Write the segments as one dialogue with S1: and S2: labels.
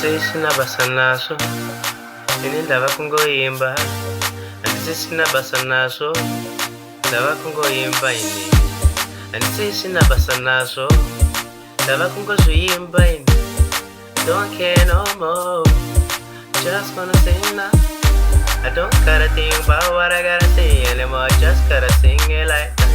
S1: sinabasa naso indaba kungoyimba andisi sinabasa naso indaba kungoyimba ini andisi sinabasa naso indaba kungoyimba ini don't care no more just wanna sing now I don't gotta think about what I gotta say anymore just gotta sing it like that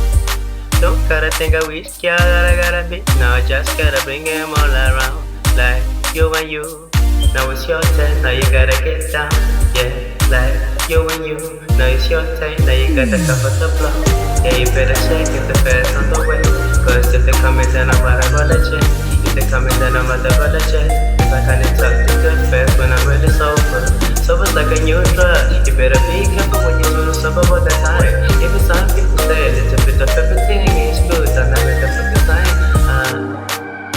S1: don't gotta think I wish y'all that I gotta be now I just gotta bring them all around like you and you. Now it's your turn, now you gotta get down. Yeah, like you and you. Now it's your turn, now you gotta cover the block. Yeah, you better shake if the fair's on the way. Cause if they coming then I'm about to check. If they coming then I'm about to check. If I can't talk to good fast when I'm really sober. Sober's like a new drug. You better be careful when you do sober all the time. Even some people say a little bit of everything is good. And I make a fucking sign.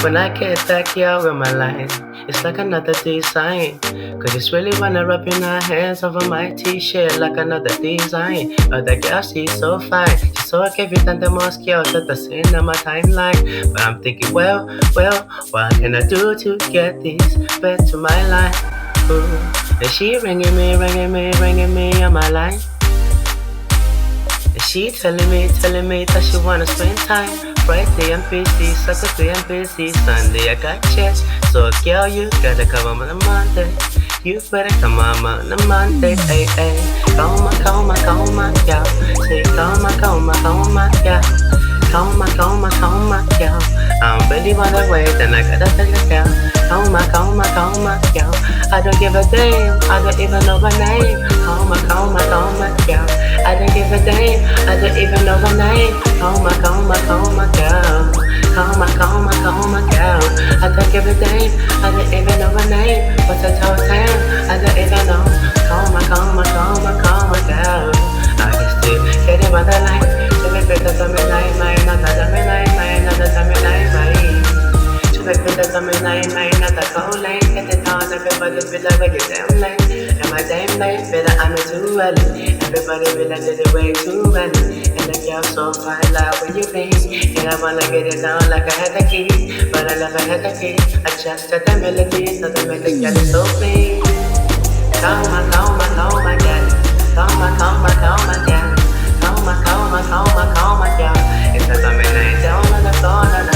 S1: When I get back here with my line, it's like another design. Cause it's really wanna rub in her hands over my t-shirt like another design. Other girl, she's so fine. She's so everything the most girls that I seen on my timeline. But I'm thinking, well, what can I do to get this back to my life? Ooh. And she ringing me on my line. And she telling me that she wanna spend time. Friday I'm busy, Saturday I'm busy, Sunday I got chest. So girl, you gotta come on a Monday. You better come on a Monday, hey, hey. Come on, girl. Say come on, girl. Come on, girl. I'm really on the way, then I gotta tell you, girl. Come on, girl. I don't give a damn, I don't even know my name. Come on, girl. I don't give a damn, I don't even know my name. Come on, girl. Come on, girl. I don't give a damn, I don't even know my name. What's the total time? I don't even know. Come on, girl. I can still get it on the line. To make better than me nine, another than me nine, another than me nine. To make better than me nine, another cold lane. Get it on, everybody feel like we're damn late. And my damn late, feel like I'm too early. Everybody feel like they're way too early. And the girl so fine, like where you been? And I wanna get it down like I had the keys. But I never had the keys. I just had the melody, so the melody got it so clean. Come on, girl. Come on, girl. Come on, girl. It's a summer night down on the floor.